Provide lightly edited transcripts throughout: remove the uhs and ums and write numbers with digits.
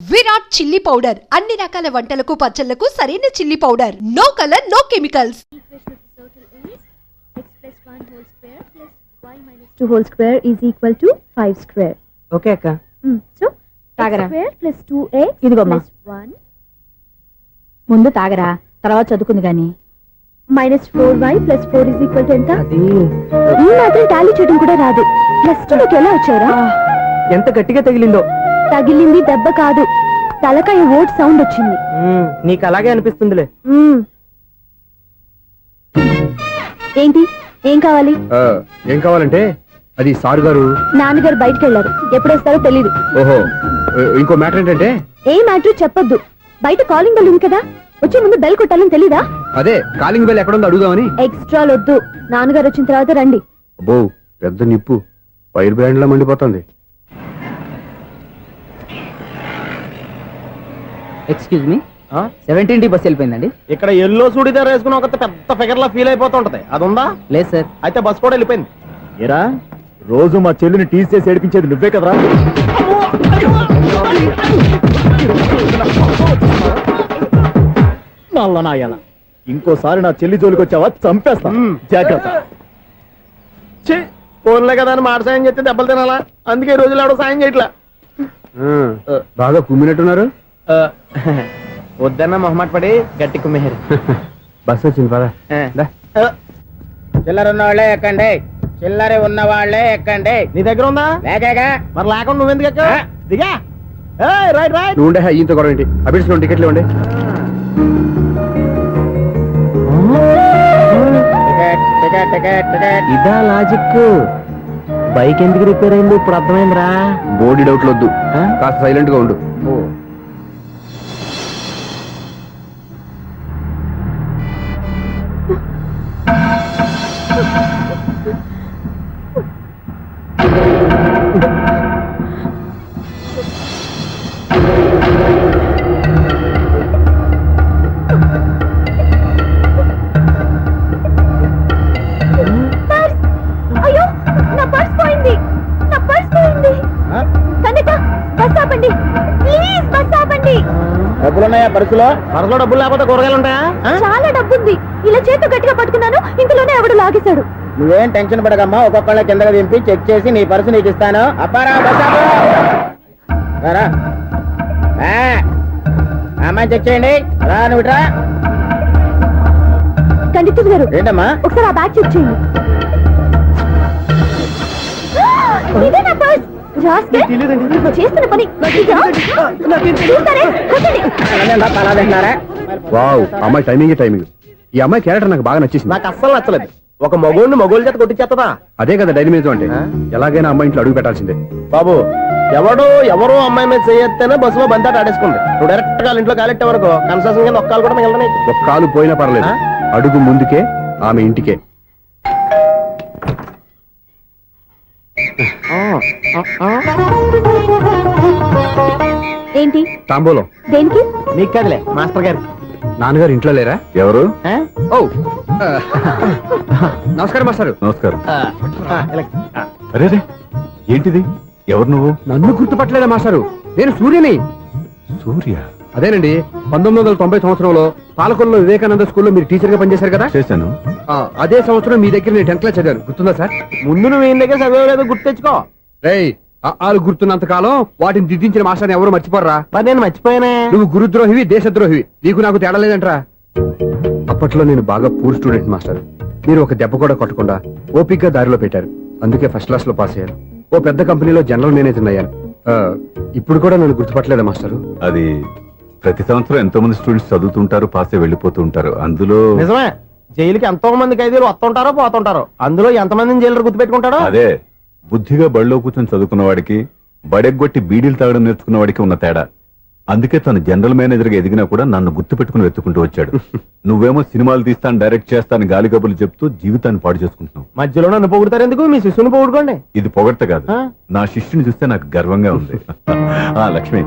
Virat chilli powder అన్ని రకాల వంటలకు పచ్చళ్లకు సరైన chilli powder. No colour no chemicals. X plus 1 whole square is equal to 5 square. Okay అక్క. So తాగరా. x square plus 2x ఇదిగోమ్మా. plus 1 ముందు తాగరా, తర్వాత చదువుకుంది గాని. minus 4y plus 4 is equal to ఎంత? అది ఈ మాత్రం టాలీ చేయడం కూడా రాదు. ప్లస్ 2 లోకి ఎలా వచ్చారా? ఎంత గట్టిగా తగిలిందో. తగిలింది దెబ్బ కాదు, తలకాయ ఓట్ సౌండ్ వచ్చింది. నీకు అలాగే అనిపిస్తుందిలే. ఏంటి, ఏం కావాలి? ఏం కావాలంటే అది సారు గారు. నాన్నగారు బయటకు వెళ్ళారు, ఎప్పుడొస్తారో తెలీదు. ఓహో, ఇంకో మ్యాటర్ ఏంటంటే ఏ మ్యాటర్ చెప్పొద్దు. బయట కాలింగ్ బెల్ ఉంది కదా, వచ్చే ముందు బెల్ కొట్టాలని తెలీదా? అదే కాలింగ్ బెల్ ఎక్కడుందో అడుగుదామని. ఎక్స్ట్రా వద్దు, నాన్నగారు వచ్చిన తర్వాత రండి. అబ్బో పెద్ద నిప్పు, ఫైర్ బ్రాండ్ లా మండిపోతుంది. ఎక్స్క్యూజ్ మీ, 17D బస్ వెళ్ళిపోయిందండి. ఇక్కడ ఎల్లో చూడిదార్ వేసుకుని ఒక పెద్ద ఫిగర్ లా ఫీల్ అయిపోతుంటది, అది ఉందా? లేదు సార్. అయితే బస్ కూడా వెళ్ళిపోయింది. ఏరా, రోజు మా చెల్లిని టీస్ చేసి ఏడిపించేది నువ్వే కదరా? నల్ల నాయాల, ఇంకోసారి నా చెల్లి జోలికి వచ్చావా చంపేస్తా, జాగ్రత్త. ఫోన్లే కదా అని మాట సాయం చేస్తే దెబ్బలు తినాలా? అందుకే ఈ రోజులు ఎవడో సాయం చేయట్లా. బాగా కుమ్మినట్టున్నారు. వద్దన్న మొహమాట పడి గట్టి కుమ్మేరు. బస్ వచ్చింది పద. చిల్లర ఉన్న వాళ్ళే ఎక్కండి, చిల్లర ఉన్న వాళ్ళే ఎక్కండి. నీ దగ్గర ఉందా? లేకేగా మరి లేకుండా నువ్వెందుకు ఎక్క? దిగా. Right right. నువ్వు ఉండే ఈయంతో గొడవ ఏంటి? అభిడ్స్ టికెట్లు ఇవ్వండి. Ticket ticket ticket ticket. ఇదా లాజిక్? బైక్ ఎందుకు రిపేర్ అయింది ఇప్పుడు అర్థమైందిరా. బోర్డు డౌట్లు వద్దు, కాస్త సైలెంట్ గా ఉండు. అయ్యో, నా పర్స్ పోయింది, నా పర్స్ పోయింది. కండక్టర్, బస్ ఆపండి ప్లీజ్, బస్ ఆపండి. డబ్బులున్నాయా పర్సులో? పరసలో డబ్బులు లేకపోతే కూరగాయలు ఉంటాయా? చాలా డబ్బుంది, ఇలా చేతు గట్టిగా పట్టుకున్నాను, ఇంతలోనే ఎవడు లాగేశాడు. నువ్వేం టెన్షన్ పడకమ్మా, ఒక్కొక్కళ్ళ కిందగా దింపి చెక్ చేసి నీ పర్సు నీకు ఇస్తాను. అప్పారా, బస్ ఆపు. రారా. అమ్మాయి చెక్ చేయండి. రా, నువ్వు ఇట్రా. కండక్టర్ గారు, ఏంటమ్మా? ఒకసారి ఆ బ్యాగ్ చెక్ చేయండి. ఇదే నా పర్స్. రాస్కెల్, నువ్వు చేస్తున్న పని ఇదా? చూస్తారే, కొట్టండి. తింటున్నారా? వావ్, అమ్మాయి టైమింగ్. ఈ అమ్మాయి క్యారెక్టర్ నాకు బాగా నచ్చేసింది. నాకు అస్సలు నచ్చలేదు. ఒక మగోడిని మగోళ్ళ చేత కొట్టించేస్తుందా? అదే కదా డైనమిజం అంటే. ఎలాగైనా అమ్మాయి ఇంట్లో అడుగు పెట్టాల్సిందే. బాబు, ఎవరో అమ్మాయి మీద చేయొత్తేనే బస్సులో బంతాట ఆడేసుకుంది. నువ్వు డైరెక్ట్ గా ఇంట్లో కాలెట్టే వరకు కన్సెషన్ కింద ఒక్కలు కూడా మిగలనే. ఒక కాలు పోయినా పర్లేదు, అడుగు ముందుకే, ఆమె ఇంటికే. ఏంటి? తాంబూలం. దేనికి? నీకు కదలే, మాస్టర్ గారు. నాన్నగారు ఇంట్లో లేరా? ఎవరు? ఆ? ఓ నమస్కారం మాస్టారు. నమస్కారం. ఇలా. అరే ఏంటిది? ఎవరు నువ్వు? నన్ను గుర్తుపట్టలేదా మాస్టారు? నేను సూర్యని. సూర్య? అదేనండి, 1990 సంవత్సరంలో పాలకొల్లో వివేకానంద స్కూల్లో మీరు టీచర్ గా పనిచేశారు కదా. చేశాను. అదే సంవత్సరం మీ దగ్గర నేను 10th క్లాస్ చదివాను, గుర్తుందా సార్? ముందు నువ్వు ఈయన దగ్గర చదవలేదు, గుర్తు తెచ్చుకో. రేయ్, ఆలు గుర్తున్నంత కాలం వాటిని దిద్దించిన మాస్టర్ని ఎవరు మర్చిపోర్రా. మరి నేను మర్చిపోయానే. నువ్వు గురుద్రోహివి, దేశద్రోహివి, నీకు నాకు తేడా లేదంట్రా. అప్పట్లో నేను బాగా పూర్ స్టూడెంట్ మాస్టర్. మీరు ఒక దెబ్బ కూడా కొట్టకుండా ఓపిగ్గా దారిలో పెట్టారు, అందుకే ఫస్ట్ క్లాస్ లో పాస్ అయ్యాను. ఓ పెద్ద కంపెనీలో జనరల్ మేనేజర్ అయ్యాను. ఇప్పుడు కూడా నన్ను గుర్తుపట్టలేదా మాస్టరు? అది ప్రతి సంవత్సరం ఎంతో మంది స్టూడెంట్స్ చదువుతుంటారు, పాస్ అయి వెళ్ళిపోతూ ఉంటారు. అందులో నిజమే, జైలుకి ఎంతో మంది ఖైదీలు వస్తుంటారో పోతుంటారో, అందులో ఎంతమందిని జైలు గుర్తు పెట్టుకుంటాడో. అదే బుద్ధిగా బడిలో కూర్చొని చదువుకున్న వాడికి, బడెగ్గొట్టి బీడీలు తాగడం నేర్చుకున్న వాడికి ఉన్న తేడా. అందుకే తను జనరల్ మేనేజర్ గా ఎదిగినా కూడా నన్ను గుర్తు పెట్టుకుని వెతుకుంటూ వచ్చాడు. నువ్వేమో సినిమాలు తీస్తాను, డైరెక్ట్ చేస్తాను గాలి కబుర్లు చెప్తూ జీవితాన్ని పాడు చేసుకుంటున్నావు. మధ్యలో నన్ను పొగుడతారు ఎందుకు? మీ శిష్యుని పొగుడుకోండి. ఇది పొగడ్త కాదు, నా శిష్యుని చూస్తే నాకు గర్వంగా ఉంది. లక్ష్మి,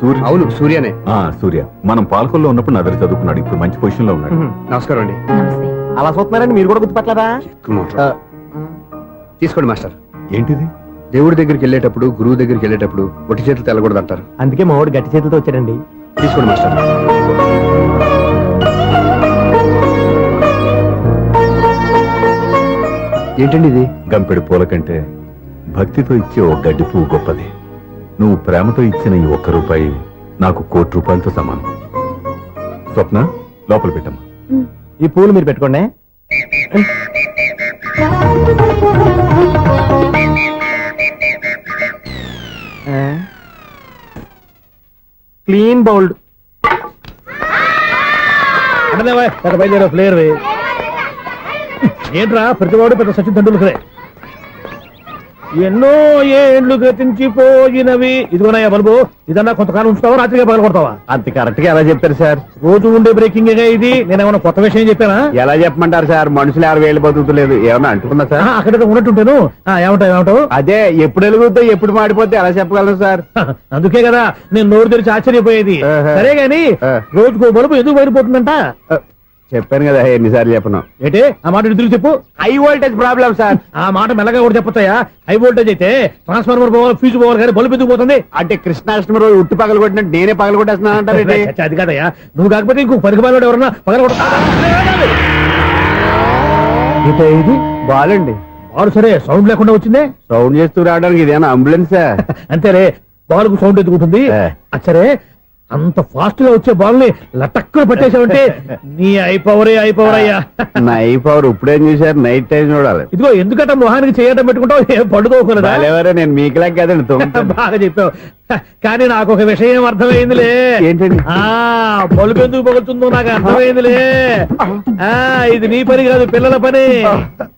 సూర్య. అవును, సూర్యనే. సూర్య మనం పాలకొల్లో ఉన్నప్పుడు నా దగ్గర చదువుకున్నాడు, ఇప్పుడు మంచి పొజిషన్ లో ఉన్నాడు. నమస్కారం అండి. అలా చూస్తున్నారండి, మీరు కూడా గుర్తుపట్టలేదా? తీసుకోండి మాస్టర్. ఏంటిది? దేవుడి దగ్గరికి వెళ్ళేటప్పుడు గురువు దగ్గరికి వెళ్ళేటప్పుడు ఒట్టి చేతులు తెల్లకూడదు అంటారు. అందుకే మా వాడు గట్టి చేతులతో వచ్చాడండి. తీసుకోండి మాస్టర్. ఏంటండి ఇది? గంపెడు పూల కంటే భక్తితో ఇచ్చే ఓ గడ్డి పువ్వు గొప్పది. నువ్వు ప్రేమతో ఇచ్చిన ఈ 1 రూపాయి నాకు 1 కోటి రూపాయలతో సమానం. స్వప్న, లోపల పెట్టమ్మా. ఈ పూలు మీరు పెట్టుకోండి. Clean bowled. బయలుదేరా ప్లేయర్ ఏంట్రా ప్రతివాడు పెద్ద సచిన్ తెండూల్కరే. ఎన్నో ఏండ్లు గతించిపోయినవి. ఇదిగోనయ్యా బల్బు, ఇదన్నా కొంతకాలం ఉంచుతావా, రాత్రిగా పగల కొడతావా? అంత కరెక్ట్ గా ఎలా చెప్పారు సార్? రోజు ఉండే బ్రేకింగ్ ఇది. నేనేమన్నా కొత్త విషయం చెప్పానా? ఎలా చెప్పమంటారు సార్? మనుషులు 60 వేలు బతుకుతలేదు. ఏమన్నా అంటున్నా సార్? అక్కడ ఉన్నట్టుంటాను. ఏమంటావు? అదే ఎప్పుడు వెలుగుతో ఎప్పుడు మాడిపోతే ఎలా చెప్పగలను సార్? అందుకే కదా నేను నోరు తెరిచి ఆశ్చర్యపోయేది. ఆహా. సరే గాని రోజుకో బల్బు ఎందుకు బయటపోతుందంట? చెప్పాను కదా ఎన్నిసార్లు చెప్పను. ఏంటే ఆ మాట ఎదురు చెప్పు. High voltage problem sir. ఆ మాట మెల్లగా కూడా చెప్పొచ్చాయా? హై వోల్టేజ్ అయితే ట్రాన్స్ఫార్మర్ పోవాలి, ఫ్యూజ్ పోవాలి, కానీ బల్బు ఎందుకు పోతుంది? అంటే కృష్ణాష్టమి రోజు ఉట్టి పగలు కొట్టినట్టు నేనే పగలు కొట్టేస్తున్నానంటారు. చచ్చా, అది కాదయ్యా. నువ్వు కాకపోతే ఇంకో పరిగబాలు ఎవరన్నా పగల ఇది బాలండి. బాలు సరే సౌండ్ లేకుండా వచ్చిందే. సౌండ్ చేస్తూ రావడానికి ఇదేనా అంబులెన్సా? అంతేరే, బాల్కు సౌండ్ ఎందుకుంటుంది? సరే అంత ఫాస్ట్ గా వచ్చే బాల్ ని లటక్కున పట్టేసావంటే నీ ఐపవర్ అయ్యా. నైఫ్ అవర్ ఇప్పుడేం చూసారు? నైట్ టైం చూడాలి. ఇదిగో ఎందుకంటే మొహానికి చేయటం పెట్టుకుంటావు, ఏం పడుకోకూడదా? ఎవరే నేను మీకులాగా కదండి. బాగా చెప్పావు. కానీ నాకు ఒక విషయం అర్థమైందిలే. ఏంటండి? బల్బు ఎందుకు పగులుతుందో నాకు అర్థమైందిలే. ఇది నీ పని కాదు, పిల్లల పని.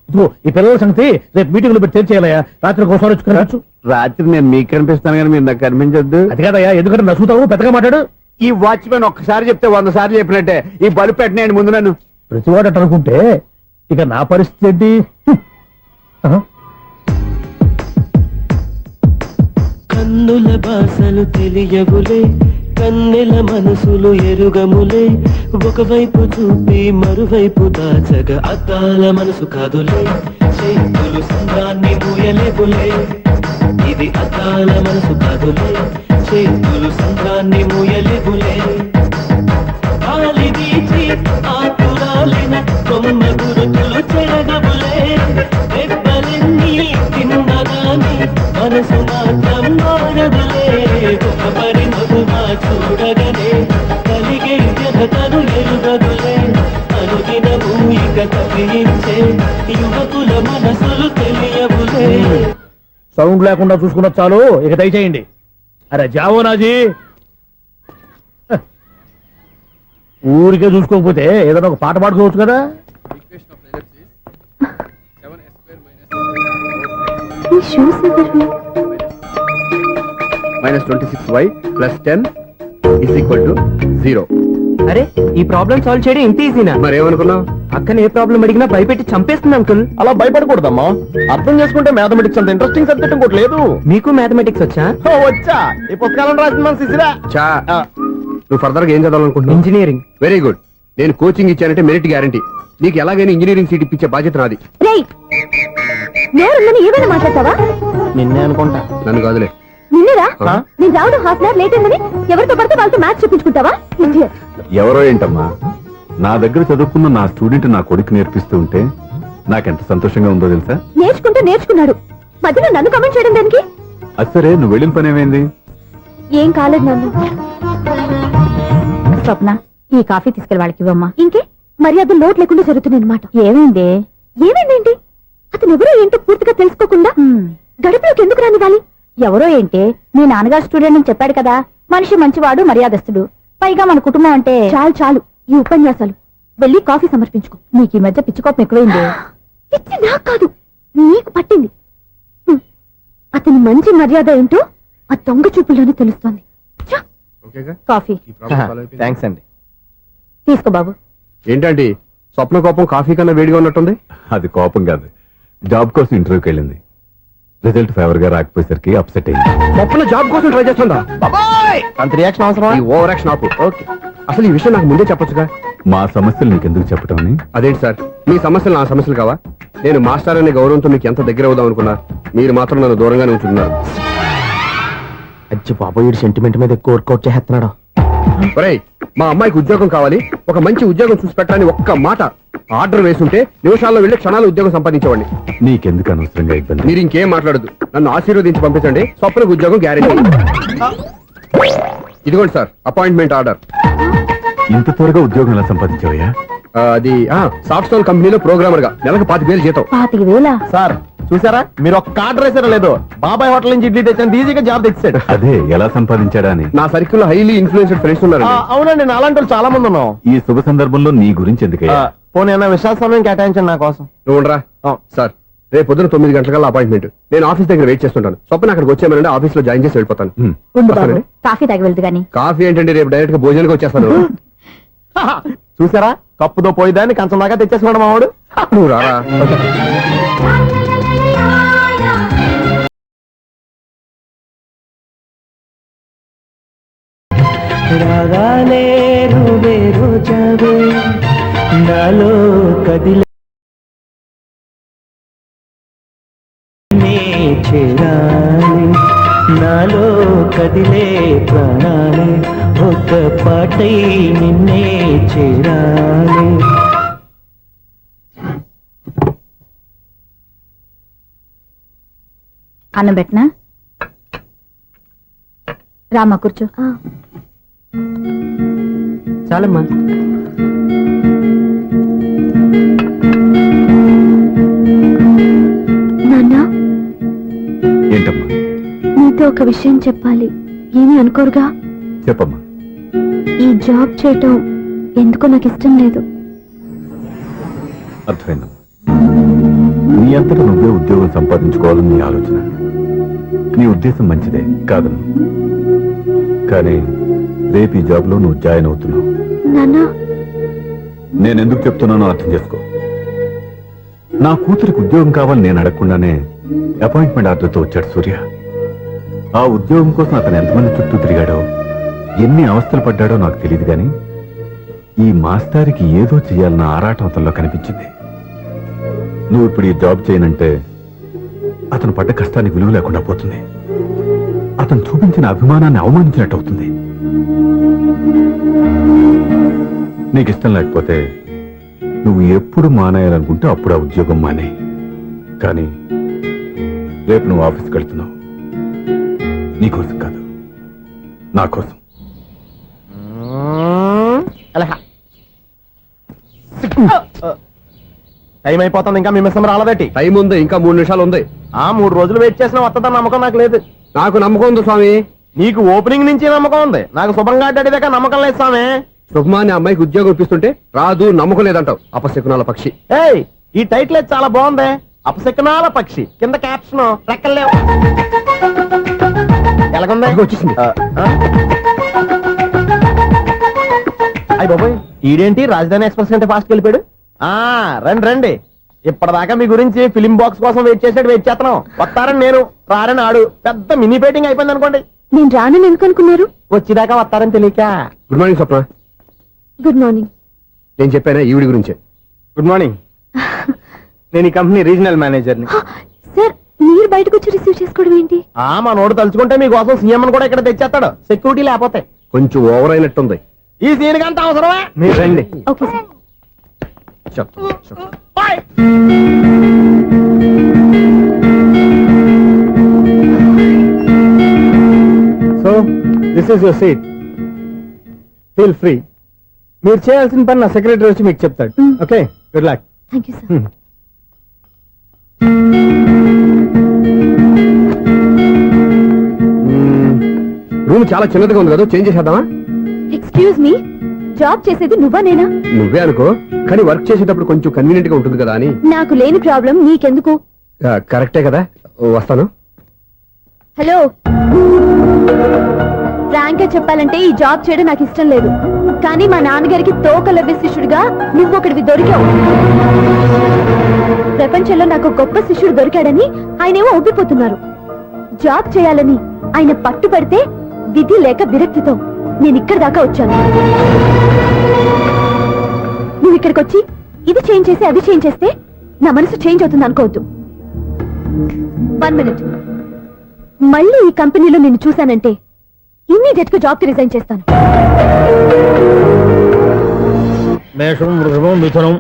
ఇదిగో ఈ పిల్లల సంగతి రేపు మీటింగ్ లో పెట్టి తెలిసేయాలయ్యా. రాత్రి ఒకసారి వచ్చి కనవచ్చు. రాత్రి నేను మీకు కనిపిస్తాను కానీ మీరు నాకు కనిపించొద్దు. అది కాదయ్యా, ఎందుకంటే నసుగుతావు, పెద్దగా మాట్లాడు. ఈ వాచ్మెన్ ఒక్కసారి చెప్తే 100 సార్లు చెప్పినట్టే. ఈ బల్బు పెట్టినాయండి ముందు నన్ను. ప్రతివాడు అట్ట అనుకుంటే ఇక నా పరిస్థితి ఏంటి? కన్నుల భాషలు తెలియవులే, కన్నెల మనసులు ఎరుగములే. ఒకవైపు చూపి మరువైపు దాచగ అద్దాల మనసు కాదులే. చేతులు సంద్రాన్ని మూయలేవులే, ఇది అద్దాల మనసు కాదులే. చేతులు సంద్రాన్ని మూయలేవులే. గాలి వీచి ఆకురాలిన కొమ్మ గురుతులు చెరగవులే. దెబ్బలెన్ని తిన్నగాని మనసు మాత్రం మారదులే. ఒక పరి మగువా చూడగనే కలిగే జగతను ఎరుగదులే. అనుదినము ఇక తప్పించే యువకుల మనసులు తెలియవులే. సౌండ్ లేకుండా చూసుకున్న చాలు, ఇక దయచేయండి. అరే జావో నాజీ, ఊరికే చూసుకోకపోతే ఏదైనా ఒక పాట పాడుకోవచ్చు కదా. ఈ షూస్ ఎవరు? -26y + 10 = 0. అరే ఈ ప్రాబ్లం సాల్వ్ చేయడం ఇంత ఈజీనా? మరేమనుకున్నావు? అక్కని ఏ ప్రాబ్లం అడిగినా భయపెట్టి చంపేస్తుంది అంకుల్. అలా భయపడకూడదమ్మా. అర్థం చేసుకుంటే మ్యాథమెటిక్స్ అంత ఇంట్రెస్టింగ్ సబ్జెక్ట్ ఇంకోటి లేదు. మీకు మ్యాథమెటిక్స్ వచ్చా? వచ్చా, ఈ పుస్తకాలను రాసింది మన శిశిరా. చా నువ్వు ఫర్దర్ గా ఏం చదవాలనుకుంటున్నావు? ఇంజనీరింగ్. Very good. నేను కోచింగ్ ఇచ్చానంటే మెరిట్ గ్యారంటీ. నీకు ఎలాగైనా ఇంజనీరింగ్ సీట్ ఇప్పించే బాధ్యత నాది. రేయ్, నేరుందని ఏమైనా మాట్లాడతావా? నిన్నే అనుకుంటా. నన్ను కాదులే. నిన్నేరా? నేను రావడం హాఫ్ అన్ అవర్ లేట్ అయిందని ఎవరితో పడితే వాళ్ళతో మ్యాచ్ చూపించుకుంటావా? Idiot. ఎవరో ఏంటమ్మా, నా దగ్గర చదువుకున్న నా స్టూడెంట్ నా కొడుకు నేర్పిస్తూ ఉంటే నాకెంత సంతోషంగా ఉందో తెలుసా? నేర్చుకుంటే నేర్చుకున్నాడు, మధ్యలో నన్ను కమెంట్ చేయడం దానికి? అది సరే, నువ్వు వెళ్ళిన పని ఏమైంది? ఏం కాలేదు నన్ను. స్వప్న, ఈ కాఫీ తీసుకెళ్ళి వాళ్ళకి ఇవ్వమ్మా. ఇంకే మర్యాద లోటు లేకుండా జరుగుతుంది అనమాట. ఏమైంది? ఏమైందేంటి? అతను ఎవరో ఏంటో పూర్తిగా తెలుసుకోకుండా గడపలోకి ఎందుకు రానివ్వాలి? ఎవరో ఏంటి, మీ నాన్నగారు స్టూడెంట్ అని చెప్పాడు కదా. మనిషి మంచివాడు, మర్యాదస్తుడు. పైగా మన కుటుంబం అంటే. చాలు చాలు ఈ ఉపన్యాసాలు. వెళ్ళి కాఫీ సమర్పించుకో. నీకు ఈ మధ్య పిచ్చుకోపం ఎక్కువైంది. పిచ్చి నాకు కాదు, నీకు పట్టింది. అతని మంచి మర్యాద ఏంటో ఆ దొంగ చూపుల్లోనే తెలుస్తోంది. ఛ! ఓకేగా? కాఫీ ఈ ప్రాబ్లం సాల్వ్ అయిపోయింది. థ్యాంక్స్ అండి. తీసుకో బాబు. ఏంటంటే స్వప్న కోపం కాఫీ కన్నా వేడిగా ఉన్నట్టుంది. అది కోపం కాదు, జాబ్ కోసం ఇంటర్వ్యూకి వెళ్ళింది. రిజల్ట్ ఫేవర్ గా రాకపోయేసరికి అప్సెట్ అయింది. స్వప్న జాబ్ కోసం ట్రై చేస్తుందా? అంత రియాక్షన్ అవసరం? ఈ ఓవర్ యాక్షన్ ఆపు. ఓకే, అసలు ఈ విషయం నాకు ముందే చెప్పొచ్చుగా. మా సమస్యలు నీకెందుకు చెప్పటం అని. అదేంటి సార్, మీ సమస్యలు నా సమస్యలు కావా? నేను మాస్టర్ అనే గౌరవంతో మీకు ఎంత దగ్గర అవుదాం అనుకున్నా, మీరు మాత్రం నన్ను దూరంగానే ఉంచుతున్నారు. అచ్చి బాబు వీడు సెంటిమెంట్ మీద ఎక్కువ వర్కౌట్ చేస్తున్నాడు. ఒరేయ్, మా అమ్మాయికి ఉద్యోగం కావాలి, ఒక మంచి ఉద్యోగం చూసి పెట్టాలని ఒక్క మాట ఆర్డర్ వేసుంటే నిమిషాల్లో వెళ్ళి క్షణాలు ఉద్యోగం సంపాదించేవాడిని. నీకెందుకు అనవసరంగా ఇబ్బంది? మీరు ఇంకేం మాట్లాడదు, నన్ను ఆశీర్వదించి పంపించండి. స్వప్నకు ఉద్యోగం గ్యారెంటీ. ఇదిగోండి సార్, అపాయింట్మెంట్ ఆర్డర్. ఇంత త్వరగా ఉద్యోగం ఎలా సంపాదించావయ్యా? అది సాఫ్ట్వేర్ కంపెనీలో ప్రోగ్రామర్ గా నెలకు 25,000 జీతం. 25,000 సార్ చూసారా, మీరు ఒక్క ఆర్డర్ వేసారో లేదో, బాబాయ్ హోటల్ నుంచి ఇడ్లీ తెచ్చాను, ఈజీగా జాబ్ తెచ్చాడు. అదే ఎలా సంపాదించాడా అని. నా సర్కిల్ హైలీ ఇన్ఫ్లుయెన్స్డ్ ఫ్రెండ్స్ ఉన్నారు. అవునండి, నా అలాంటి వాళ్ళు చాలా మంది ఉన్నాం. ఈ శుభ సందర్భంలో నీ గురించి ఎందుకయ్యా? పోనీ అన్న విశాల సమయం కేటాయించండి నా కోసం. నువ్వు ఉండరా. సార్, రేపు పొద్దున 9 గంటలకల్లా అపాయింట్మెంట్. నేను ఆఫీస్ దగ్గర వెయిట్ చేస్తుంటాను. స్వప్న అక్కడికి వచ్చేయమనండి, ఆఫీస్ లో జాయిన్ చేసి వెళ్ళిపోతాను. ఉండు బాబు, కాఫీ తాగి వెళ్తు గాని. కాఫీ ఏంటంటే రేపు డైరెక్ట్ గా భోజనానికి వచ్చేస్తాను. చూసారా, కప్పుతో పోయిదాన్ని కంచం దాకా తెచ్చేసుకున్నాడు మావాడు. నువ్వు రారా. రాగానే నువ్వే రోజావే నాలో కదిలే చేరాలి, నాలో కదిలే ప్రాణాలే ఒక పాటై నిన్నే చేరాలి. అన్నం పెట్టనా? రామా కూర్చో. చాలమ్మా. నాన్న, ఏంటమ్మా? నీతో ఒక విషయం చెప్పాలి. ఏమీ అనుకోరుగా? చెప్పమ్మా. ఈ జాబ్ చేయటం ఎందుకో నాకు ఇష్టం లేదు. అర్థమైందమ్మా. నీ అంతటా నువ్వే ఉద్యోగం సంపాదించుకోవాలని నీ ఆలోచన. నీ ఉద్దేశం మంచిదే కాదమ్మా, కానీ రేపు ఈ జాబ్ లో నువ్వు జాయిన్ అవుతున్నావు. నాన్న, నేను ఎందుకు చెప్తున్నానో అర్థం చేసుకో. నా కూతురికి ఉద్యోగం కావాలని నేను అడగకుండానే అపాయింట్మెంట్ ఆర్డర్తో వచ్చాడు సూర్య. ఆ ఉద్యోగం కోసం అతను ఎంతమంది చుట్టూ తిరిగాడో, ఎన్ని అవస్థలు పడ్డాడో నాకు తెలియదు, కానీ ఈ మాస్టారికి ఏదో చేయాలన్న ఆరాటం అతనిలో కనిపించింది. నువ్వు ఇప్పుడు ఈ జాబ్ చేయనంటే అతను పడ్డ కష్టానికి విలువ లేకుండా పోతుంది. అతను చూపించిన అభిమానాన్ని అవమానించినట్టు అవుతుంది. నీకు ఇష్టం లేకపోతే నువ్వు ఎప్పుడు మానేయాలనుకుంటే అప్పుడు ఆ ఉద్యోగం మానే. కానీ రేపు నువ్వు ఆఫీస్కి వెళ్తున్నావు, నీకోసం కాదు, నా కోసం. టైం అయిపోతుంది, ఇంకా మీ మిస్సం రాలేదటి. టైం ఉంది, ఇంకా 3 నిమిషాలు ఉంది. 3 రోజులు వెయిట్ చేసిన వస్తుందని నమ్మకం నాకు లేదు. నాకు నమ్మకం ఉంది స్వామి. నీకు ఓపెనింగ్ నుంచి నమ్మకం ఉంది, నాకు శుభంగా అడ్డాక నమ్మకం లేదు స్వామి. శుభమాని అమ్మాయికి ఉద్యోగం ఇప్పిస్తుంటే రాదు, నమ్మకం లేదంటావు. అపశకునాల పక్షి. ఏయ్, ఈ టైటిల్ అయితే చాలా బాగుంది. అపశకునాల పక్షి, కింద క్యాప్షన్ రెక్కలేవు. ఎలాగుంది? వచ్చేసింది. అయ్య బాబోయ్, ఈడేంటి రాజధాని ఎక్స్ప్రెస్ కంటే ఫాస్ట్ వెళ్ళిపోయాడు. రండి రండి, ఇప్పటిదాకా మీ గురించి ఫిలిం బాక్స్ కోసం వెయిట్ చేస్తున్నాం. వస్తారని నేను, రారని ఆడు. పెద్ద మినీ పేటింగ్ అయిపోయింది అనుకోండి. నేను రానని ఎందుకు అనుకున్నారు? వచ్చేదాకా వస్తారని తెలియక. Good morning Swapna. Good morning. నేను చెప్పానా ఈవిడి గురించే. Good morning. నేను ఈ కంపెనీ రీజనల్ మేనేజర్ని. సార్, మీరు బయటకు వచ్చి రిసీవ్ చేసుకోవడం ఏంటి? మా నోడు తలుచుకుంటే మీకోసం సీఎం కూడా ఇక్కడ తెచ్చేస్తాడు, సెక్యూరిటీ లేకపోతే. కొంచెం ఓవర్ అయినట్టుంది. ఈ సీన్ కంటే అవసరమా? మీరు రండి. Okay sir. So this is your seat, feel free. మీరు చేయాల్సిన పని నా సెక్రటరీ వచ్చి మీకు చెప్తాడు. Okay, good luck. Thank you sir. Room చాలా చిన్నదిగా ఉంది కదా, చేంజ్ చేసేద్దామా? ఎక్స్క్యూజ్ మీ, జాబ్ చేసేది నువ్వా నేనా? నువ్వే అనుకో, కానీ వర్క్ చేసేటప్పుడు కొంచెం కన్వీనియంట్ గా ఉంటుంది కదా అని. నాకు లేని ప్రాబ్లం నీకెందుకు? కరెక్టే కదా, వస్తాను. హలో, ఫ్రాంక్ గా చెప్పాలంటే ఈ జాబ్ చేయడం నాకు ఇష్టం లేదు. కానీ మా నాన్నగారికి తోకలవ్వే శిష్యుడిగా నువ్వు ఒకటివి దొరికావు. ప్రపంచంలో నాకు గొప్ప శిష్యుడు దొరికాడని ఆయనేమో ఒప్పిపోతున్నారు. జాబ్ చేయాలని ఆయన పట్టుబడితే విధి లేక విరక్తితో నేను ఇక్కడి దాకా వచ్చాను. నువ్వు ఇక్కడికి వచ్చి ఇది చేంజ్ చేసి అది చేంజ్ చేస్తే నా మనసు చేంజ్ అవుతుంది అనుకోవద్దు. 1 minute. మళ్ళీ ఈ కంపెనీలో నిన్ను చూశానంటే ఇమ్మీడియట్ గా జాబ్ కి రిజైన్ చేస్తాను. మేషం, వృషభం, మిథునం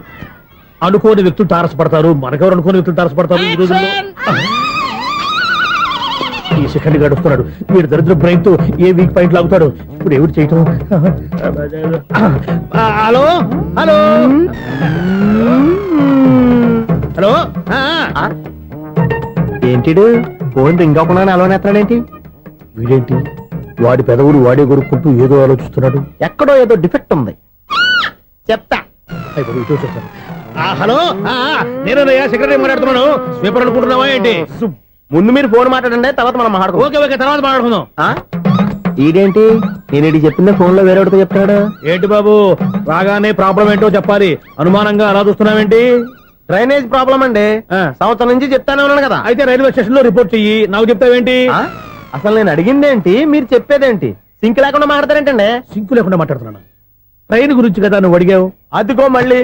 అనుకోని వ్యక్తులు తారసపడతారు. మనకెవరు అనుకోని వ్యక్తులు తారసపడతారు ఈ రోజుల్లో? ఈ సెకండ్ గడుస్తున్నాడు. వీడు దరిద్ర బ్రెయిన్ తో ఏ వీక్ పాయింట్ లాగుతాడు. ఇప్పుడు ఎవరు చేయటం? Hello hello hello. ఏంటిడు ఫోన్ రింగ్ అవ్వకుండా అలవనేస్తాడేంటి? వీడేంటి వాడి పెదవులు వాడే కొరుక్కుంటూ ఏదో ఆలోచిస్తున్నాడు. ఎక్కడో ఏదో డిఫెక్ట్ ఉంది, చెప్తా. హలో, నేనయ్యా సెక్రటరీ మాట్లాడుతున్నాను. స్వీపర్ అనుకుంటున్నావా ఏంటి? ముందు మీరు ఫోన్ మాట్లాడండి, తర్వాత మనం మాట్లాడుకో. ఓకే ఓకే, తర్వాత మాట్లాడుకుందాం. ఈడేంటి నేను ఇది చెప్పిందే ఫోన్ లో వేరేవాడితో చెప్తాడు. ఏంటి బాబు, రాగానే ప్రాబ్లం ఏంటో చెప్పాలి. అనుమానంగా అలా చూస్తున్నావేంటి? డ్రైనేజ్ ప్రాబ్లం అండి. సంవత్సరం నుంచి చెప్తానే ఉన్నాను కదా. అయితే రైల్వే స్టేషన్ లో రిపోర్ట్ చెయ్యి. నాకు చెప్తావేంటి? అసలు నేను అడిగిందేంటి, మీరు చెప్పేదేంటి? సింక్ లేకుండా మాట్లాడతారేంటండి? సింకు లేకుండా మాట్లాడుతున్నాను. ట్రైన్ గురించి కదా నువ్వు అడిగావు. అదిగో మళ్ళీ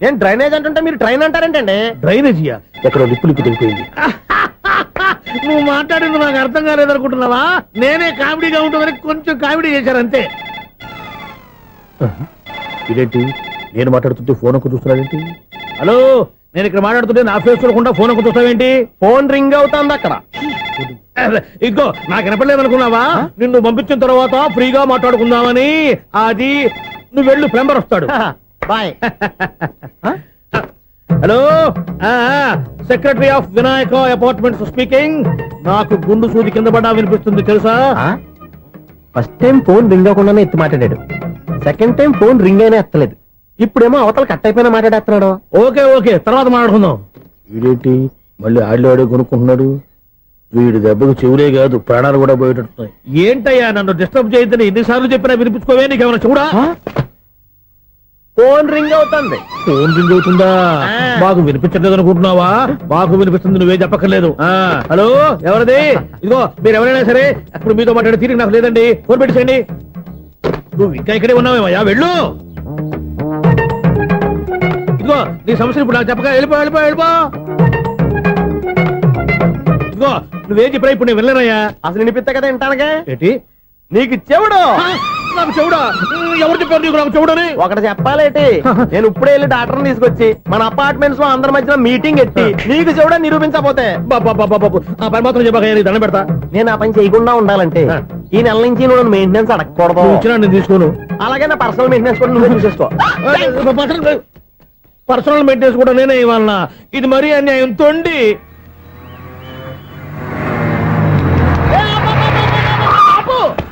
నేను డ్రైనేజ్ అంటుంటే మీరు ట్రైన్ అంటారేంటండి? డ్రైనేజీయా? ఎక్కడో లిప్పు తెలిపోయింది. నువ్వు మాట్లాడింది నాకు అర్థం కాలేదనుకుంటున్నావా? నేనే కామెడీగా ఉంటుందని కొంచెం కామెడీ చేశారంతే. ఇదేంటి నేను మాట్లాడుతుంటే ఫోన్ ఒక్క చూస్తున్నావేంటి? హలో, నేను ఇక్కడ మాట్లాడుతుంటే నా ఫేస్ చూడకుండా ఫోన్ ఒక్క చూస్తావేంటి? ఫోన్ రింగ్ అవుతుంది అక్కడ. ఇంకో నాకు వినపడలేదు అనుకున్నావా? నిన్ను పంపించిన తర్వాత ఫ్రీగా మాట్లాడుకుందామని. అది నువ్వు వెళ్ళు, ప్లంబర్ వస్తాడు. Bye. Hello, secretary of Vinayaka apartments speaking. నాకు గుండు సూది కింద పడ్డా వినిపిస్తుంది తెలుసా? ఫస్ట్ టైం ఫోన్ రింగ్ అవ్వకుండానే ఎత్తి మాట్లాడాడు. సెకండ్ టైం ఫోన్ రింగ్ అయినా ఎత్తలేదు. ఇప్పుడేమో అవతల కట్ అయిపోయినా మాట్లాడేస్తున్నాడు. ఓకే ఓకే, తర్వాత మాట్లాడుకుందాం. వీడేంటి మళ్ళీ ఆడిలో కొనుక్కుంటున్నాడు? వీడి దెబ్బకు చెవులే కాదు ప్రాణాలు కూడా పోయేటట్టున్నాయి. ఏంటయ్యా నన్ను డిస్టర్బ్ చేయొద్దని ఎన్నిసార్లు చెప్పినా వినిపించుకోవే? నీకేమైనా చూడా? ఫోన్ రింగ్ అవుతుంది. ఫోన్ రింగ్ అవుతుందా? మాకు వినిపించలేదు అనుకుంటున్నావా? మాకు వినిపిస్తుంది, నువ్వే చెప్పక్కర్లేదు. హలో, ఎవరిది? ఇదిగో మీరు ఎవరైనా సరే అప్పుడు మీతో మాట్లాడే తీరిక నాకు లేదండి. ఫోన్ పెట్టేసేయండి. నువ్వు ఇంకా ఇక్కడే ఉన్నావేమయ్యా, వెళ్ళు. ఇదిగో నీ సమస్య ఇప్పుడు నాకు చెప్పక వెళ్ళిపో వెళ్ళిపో వెళ్ళిపో. ఇదిగో నువ్వేం చెప్పరా ఇప్పుడు నేను వెళ్ళానయ్యా. అసలు వినిపిస్తా కదా వింటానగా. ఏంటి నీకు చెవుడు? నాకు చెవుడా? ఎవరు చెప్పారు నీకు నాకు చెవుడని? ఒకటి చెప్పాలేటి, నేను ఇప్పుడే వెళ్ళి డాక్టర్ని తీసుకొచ్చి మన అపార్ట్మెంట్స్ లో అందరి మధ్యలో మీటింగ్ ఎట్టి నీకు చెవుడా నిరూపించకపోతే బాబు ఆ పని మాత్రం చెప్పక దండం పెడతా. నేను ఆ పని చేయకుండా ఉండాలంటే ఈ నెల నుంచి నువ్వు మెయింటెనెన్స్ అడగకూడదు. ఇచ్చినా నేను తీసుకోను. అలాగే నా పర్సనల్ మెయింటెనెన్స్ కూడా నువ్వే చూసేసుకో. పర్సనల్ మెయింటెనెన్స్ కూడా నేనే ఇవ్వాలన్నా? ఇది మరీ అన్యాయం. తొండి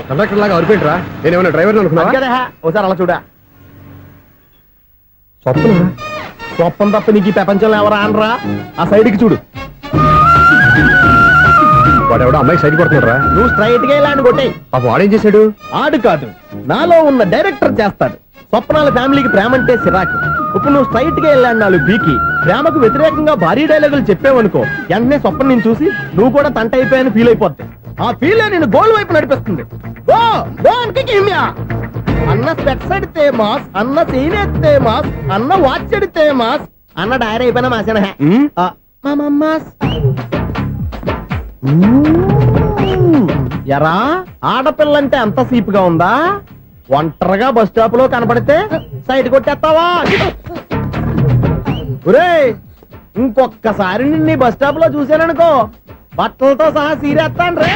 కండక్టర్ లాగా అరిపోయింట్రా. నేనేమన్నా డ్రైవర్ అనుకున్నా? ఒకసారి అలా చూడా. స్వప్నం తప్ప నీకు ఈ ప్రపంచంలో ఎవరా అనరా? ఆ సైడ్ కి చూడు. వాడెవడో అమ్మాయి సైడ్ కొడుతున్నారా? నువ్వు స్ట్రైట్ గా ఇలాంటి కొట్టే. పాప వాడేం చేశాడు? ఆడు కాదు, నాలో ఉన్న డైరెక్టర్ చేస్తాడు. స్వప్నాల ఫ్యామిలీకి ప్రేమ అంటే సిరాకు. ఇప్పుడు నువ్వు స్ట్రైట్ గా వెళ్ళాడు 4 బీకి ప్రేమకు వ్యతిరేకంగా భారీ డైలాగులు చెప్పావనుకో, వెంటనే స్వప్నం నేను చూసి నువ్వు కూడా తంట అయిపోయాని ఫీల్ అయిపోద్ది. ఆ ఫీల్ నేను గోల్ వైపు నడిపిస్తుంది. అన్న స్పెక్స్ ఎడితే మాస్, అన్న సీన్ ఎత్తే మాస్, అన్న వాచ్ ఎడితే మాస్, అన్న డైరీ అయిపోయినా మాసేనా ఎరా? ఆడపిల్లంటే అంత సీపుగా ఉందా? ఒంటరిగా బస్ స్టాప్ లో కనపడితే సైడ్ కొట్టేస్తావా? ఒరేయ్, ఇంకొక్కసారి నిన్ను బస్ స్టాప్ లో చూశాననుకో బట్టలతో సహా సీరేస్తాను రే.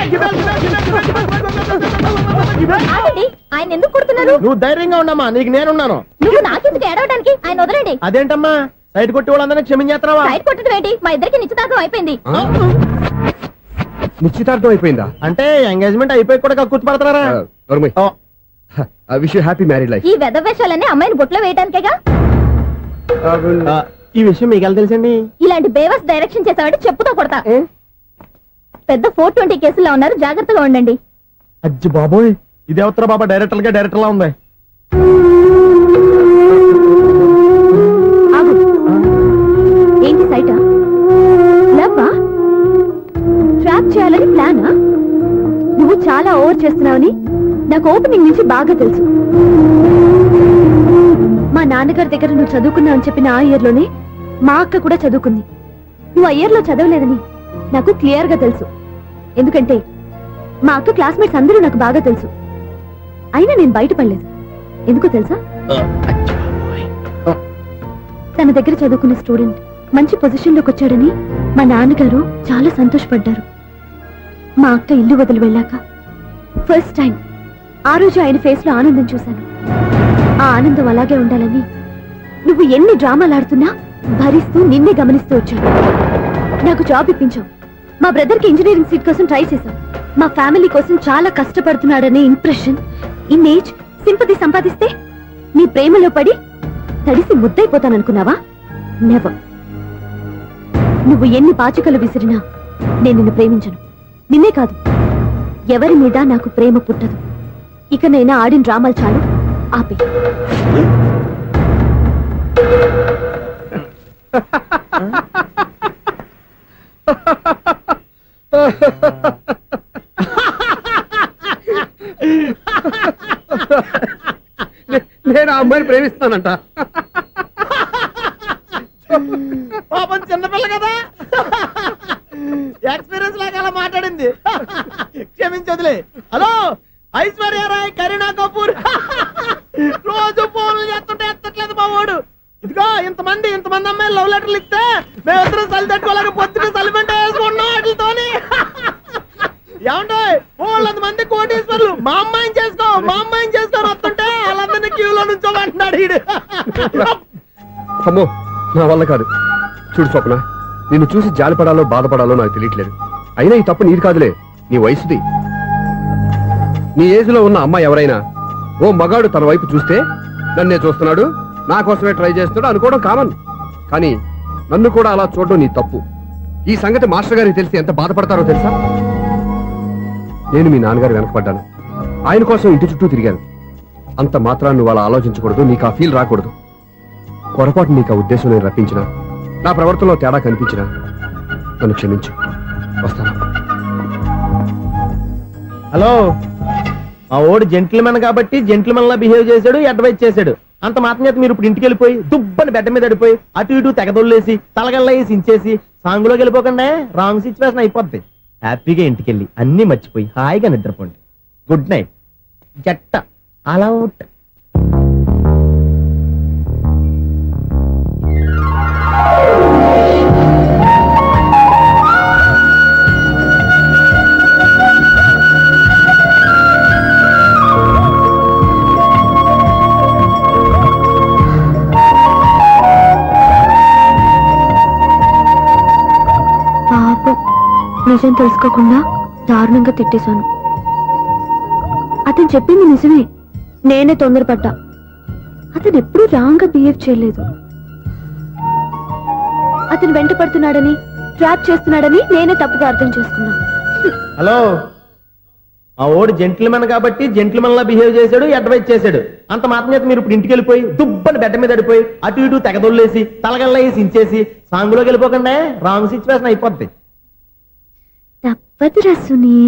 ఆయన ఎందుకు కొడుతున్నారు? నువ్వు ధైర్యంగా ఉండమ్మా, నీకు నేనున్నాను. నువ్వు నాకెందుకు ఏడవడానికి? ఆయన వదలండి. అదేంటమ్మా సైడ్ కొట్టి వాళ్ళందరినీ క్షమించేస్తున్నావా? సైడ్ కొట్టడం ఏంటి? మా ఇద్దరికి నిశ్చితార్థం అయిపోయింది. నిశ్చితార్థం అయిపోయిందా? అంటే ఎంగేజ్మెంట్ అయిపోయి కూడా కూర్చుపడతారా? Wish you happy married life. ఈ వెధవేషాలన్నీ అమ్మాయిని బొట్లో వేయడానికేగా? ఈ విషయం మీకు ఎలా తెలుసండి? ఇలాంటి బేవస్ డైరెక్షన్ చేసావంటే చెప్పుతో కొడతా. పెద్ద 420 కేసుల్లో ఉన్నారు, జాగ్రత్తగా ఉండండి. అజ్జి బాబోయ్, ఇది ఎవరు బాబా డైరెక్టర్ లా ఉంది. ఆగు. ఏంటి సైటా? లవ్వా? ట్రాప్ చేయాలని ప్లానా? నువ్వు చాలా ఓవర్ చేస్తున్నావని నాకు ఓపెనింగ్ నుంచి బాగా తెలుసు. మా నాన్నగారి దగ్గర నువ్వు చదువుకున్నావని చెప్పిన ఆ ఇయర్ లోనే మా అక్క కూడా చదువుకుంది. నువ్వు ఆ ఇయర్ లో చదవలేదని నాకు క్లియర్ గా తెలుసు. ఎందుకంటే మా అక్క క్లాస్మేట్స్ అందరూ నాకు బాగా తెలుసు. అయినా నేను బయటపడలేదు. ఎందుకో తెలుసా? తన దగ్గర చదువుకున్న స్టూడెంట్ మంచి పొజిషన్ లోకి వచ్చాడని మా నాన్నగారు చాలా సంతోషపడ్డారు. మా అక్క ఇల్లు వదిలి వెళ్ళాక ఫస్ట్ టైం ఆ రోజు ఆయన ఫేస్ లో ఆనందం చూశాను. ఆ ఆనందం అలాగే ఉండాలని నువ్వు ఎన్ని డ్రామాలు ఆడుతున్నా భరిస్తూ నిన్నే గమనిస్తూ వచ్చాను. నాకు జాబ్ ఇప్పించావు. మా బ్రదర్ కి ఇంజనీరింగ్ సీట్ కోసం ట్రై చేశావు. మా ఫ్యామిలీ కోసం చాలా కష్టపడుతున్నాడనే ఇంప్రెషన్, ఇమేజ్, సింపతి సంపాదిస్తే నీ ప్రేమలో పడి తడిసి ముద్దైపోతాననుకున్నావా? నెవర్. నువ్వు ఎన్ని పాచికలు విసిరినా నేను నిన్ను ప్రేమించను. నిన్నే కాదు, ఎవరి మీద నాకు ప్రేమ పుట్టదు. ఇకనైనా ఆడిన డ్రామాలు చాలు, ఆపే. నేను ఆ అమ్మాయిని ప్రేమిస్తానంట. పాపం చిన్నపిల్ల కదా, ఎక్స్పీరియన్స్ లాగా అలా మాట్లాడింది. క్షమించదులే. హలో, ఐశ్వర్య రాయ్, కరీనా కపూర్ రోజు ఫోన్లు చేస్తుంటే ఎత్తట్లేదు మా వాడు. ఇదిగో ఇంతమంది అమ్మాయిలు లవ్ లెటర్లు ఇస్తే మేమిద్దరం చలి తట్టుకోలేక పొద్దున చలిపెంట వేసుకుంటున్నాం వాటితోని. ఏమంటే వాళ్ళంత మంది కోటీశ్వర్లు మా అమ్మాయిని చేసుకొని వస్తుంటే వాళ్ళందరినీ క్యూలో నుంచోమంటున్నాడు వీడు. అమ్మో, నా వల్ల కాదు. చూడు స్వప్న, నిన్ను చూసి జాలిపడాలో బాధపడాలో నాకు తెలియట్లేదు. అయినా ఈ తప్పు నీది కాదులే, నీ వయసుది. నీ ఏజ్ లో ఉన్న అమ్మాయి ఎవరైనా ఓ మగాడు తన వైపు చూస్తే నన్నే చూస్తున్నాడు, నా కోసమే ట్రై చేస్తున్నాడు అనుకోవడం కామన్. కానీ నన్ను కూడా అలా చూడడం నీ తప్పు. ఈ సంగతి మాస్టర్ గారికి తెలిసి ఎంత బాధపడతారో తెలుసా? నేను మీ నాన్నగారు వెనకపడ్డాను, ఆయన కోసం ఇంటి చుట్టూ తిరిగాను. అంత మాత్రాన్ని నువ్వు అలా ఆలోచించకూడదు, నీకు ఆ ఫీల్ రాకూడదు. పొరపాటు నీకు ఆ ఉద్దేశం నేను రప్పించిన, నా ప్రవర్తనలో తేడా కనిపించిన నన్ను క్షమించు. వస్తాను. హలో, మా ఓడు జెంటిల్మెన్ కాబట్టి జెంటిల్మెన్ లా బిహేవ్ చేశాడు, అడ్వైజ్ చేశాడు. అంత మాత్రం చేత మీరు ఇప్పుడు ఇంటికి వెళ్ళిపోయి దుబ్బని బెడ్డ మీద పడిపోయి అటు ఇటు తెగదొల్లేసి తలగల్లా వేసి ఇంచేసి సాంగ్ లోకి వెళ్ళిపోకుండా రాంగ్ సిచ్యువేషన్ అయిపోద్ది. హ్యాపీగా ఇంటికి వెళ్ళి అన్ని మర్చిపోయి హాయిగా నిద్రపోండి. Good night. జట్ట అలా అవుట్. నిజం తెలుసుకోకుండా దారుణంగా తిట్టేశాను. అతను చెప్పింది నిజమే, నేనే తొందరపడ్డా. అతను ఎప్పుడూ రాంగ్ గా బిహేవ్ చేయలేదు. అతను వెంట పడుతున్నాడని, ట్రాప్ చేస్తున్నాడని నేనే తప్పుగా అర్థం చేసుకున్నా. హలో, మా ఓడు జెంటిల్మెన్ కాబట్టి జెంటిల్మెన్ లా బిహేవ్ చేశాడు, అడ్వైజ్ చేశాడు. అంత మాత్రం చేత మీరు ఇప్పుడు ఇంటికి వెళ్ళిపోయి దుబ్బని బెడ్డ మీద పడిపోయి అటు ఇటు తెగదొల్లేసి తలగల్లా వేసి ఇంచేసి సాంగ్ లోకి వెళ్ళిపోకుండా రాంగ్ సిచ్యువేషన్ అయిపోద్ది. తప్పదురా సునీ.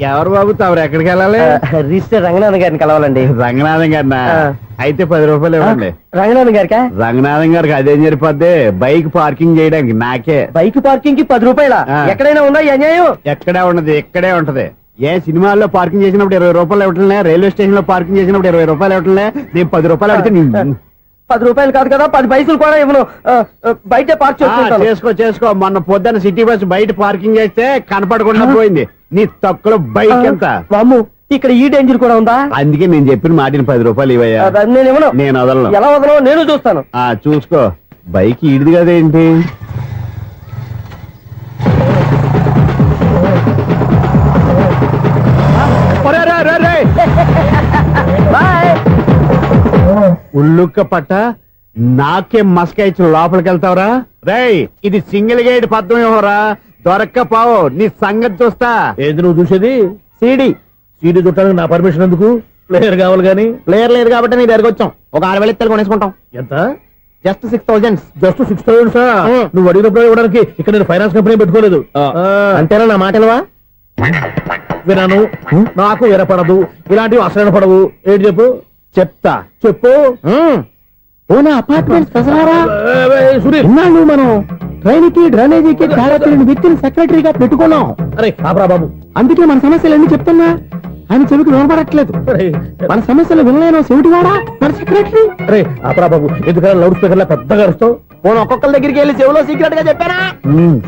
ఎవరు బాబు తమరు ఎక్కడికి వెళ్ళాలి? రిజిస్టర్ రంగనాథన్ గారిని కలవాలండి. రంగనాథం గారినా? అయితే 10 రూపాయలు ఇవ్వండి. రంగనాథన్ గారికా? రంగనాథం గారికి అదేం సరిపోద్ది, బైక్ పార్కింగ్ చేయడానికి నాకే. బైక్ పార్కింగ్ కి 10 రూపాయల? ఎక్కడైనా ఉందా ఈ అన్యాయం? ఎక్కడే ఉన్నది, ఇక్కడే ఉంటది. ఏ సినిమాల్లో పార్కింగ్ చేసినప్పుడు 20 రూపాయలు ఇవ్వట్లే, రైల్వే స్టేషన్ లో పార్కింగ్ చేసినప్పుడు 20 రూపాయలు ఇవ్వట్లే. నేను 10 రూపాయలు అడిగితే 10 రూపాయలు కాదు కదా, 10 పైసలు కూడా ఇవ్వను. బయట పార్క్ చేసుకో. మొన్న పొద్దున్న సిటీ బస్ బయట పార్కింగ్ చేస్తే కనపడకుండా పోయింది. నీ తక్కువ బైక్ ఎంత? వామ్ము, ఇక్కడ ఈ డేంజర్ కూడా ఉందా? అందుకే నేను చెప్పిన మాటిని 10 రూపాయలు ఇవ్వయా. నేను ఇవ్వను. నేను వదలను. ఎలా వదలను? నేను చూస్తాను. చూసుకో. బైక్ ఈడిది కదేంటి? ఉల్లుక్క పట్ట నాకే మస్క ఇచ్చిన లోపలికి వెళ్తావరా? రేయ్, ఇది సింగిల్ గేట్ పద్మం ఇవ్వరా, దొరక్కపోవు నీ సంగతి చూస్తా. ఏది నువ్వు చూసేది? సీడీ చుట్టానికి నా పర్మిషన్ ఎందుకు? ప్లేయర్ కావాలి గానీ. ప్లేయర్ లేదు కాబట్టి నీ దగ్గరకు వచ్చాం. ఒక 6,000 ఇత్తలు కొనేసుకుంటాం. ఎంత? జస్ట్ 6,000. Just 6,000 sir? నువ్వు అడిగినప్పుడు ఇవ్వడానికి ఇక్కడ నేను ఫైనాన్స్ కంపెనీ పెట్టుకోలేదు. అంతేనా నా మాటలువా? వినాను, నాకు వినపడదు, ఇలాంటివి అసలు పడవు. ఏంటి చెప్పు? చెప్తా. చెప్పు. ఓనా అపార్ట్మెంట్స్ ప్రసారా సునీల్ ఇన్నాళ్ళు మనం ట్రైన్కి డ్రైనేజీకి తేడా తెలియని వ్యక్తిని సెక్రటరీగా పెట్టుకున్నాం. అరే ఆపరా బాబు. అందుకే మన సమస్యలు అన్ని చెప్తున్నా ఆయన చెవికి వినపడట్లేదు. అరే మన సమస్యలు వినలేను చెవిటివాడా మన సెక్రటరీ. అరే ఆపరా బాబు, ఎందుకన్నా లౌడ్ స్పీకర్ లా పెద్దగా అరుస్తావు? పోను ఒక్కొక్కరి దగ్గరికి వెళ్ళి చెవిలో సీక్రెట్ గా చెప్పానా?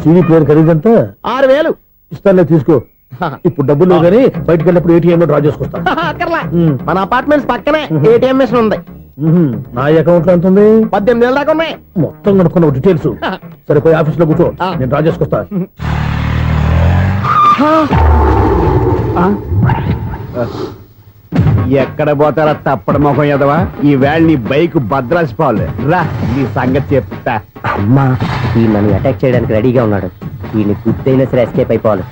CD player ఖరీదంతా 6,000. ఇస్తానులే, తీసుకో. ఇప్పుడు డబ్బులు లేవు కానీ బయటకు వెళ్ళినప్పుడు ఏటీఎం లో డ్రా చేసుకొస్తా. అక్కర్లా. మన అపార్ట్మెంట్స్ పక్కనే ఏటీఎం మిషన్ ఉంది. నా అకౌంట్ లో ఎంత ఉంది? 18,000 దాకా ఉన్నాయి. మొత్తం కనుక్కున్నావు డీటెయిల్స్. సరిపోయి ఆఫీస్ లో కూర్చో, నేను డ్రా చేసుకొస్తా. ఎక్కడ పోతారా తప్పడ మొహం ఎదవా? ఈ వేళ నీ బైక్ భద్రాసిపోవాలి. రా నీ సంగతి చెప్తా. అమ్మా ఈ నన్ను అటాక్ చేయడానికి రెడీగా ఉన్నాడు. ఈయన గుర్తైనా సరే ఎస్కేప్ అయిపోవాలి.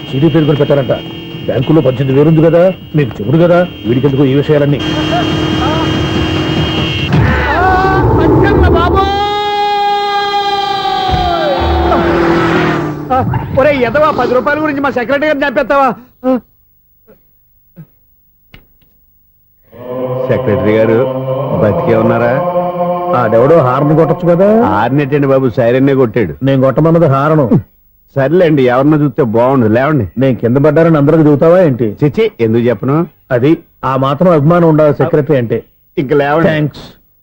సీడీ ప్లేయర్ కూడా పెట్టారంట. బ్యాంకులో 18,000 ఉంది కదా, మీకు చెబుడు కదా, వీడికెందుకు ఈ విషయాలన్నీ. ఒరే ఎదవా, 10 రూపాయల గురించి మా సెక్రటరీ గారిని చంపేస్తావా? సెక్రటరీ గారు బతికే ఉన్నారా? ఆడెవడో హార్న్ కొట్టచ్చు కదా. ఆరినట్టండి బాబు, సైరన్నే కొట్టాడు. నేను కొట్టమన్నది హారను. సర్లేండి, ఎవరన్నా చూస్తే బాగుండు. లేవండి. నేను కింద పడ్డారని అందరికి చూతావా ఏంటి? చిచ్చి, ఎందుకు చెప్పను? అది ఆ మాత్రం అభిమానం ఉండాలి సెక్రటరీ అంటే. ఇంక లేవండి. థ్యాంక్స్.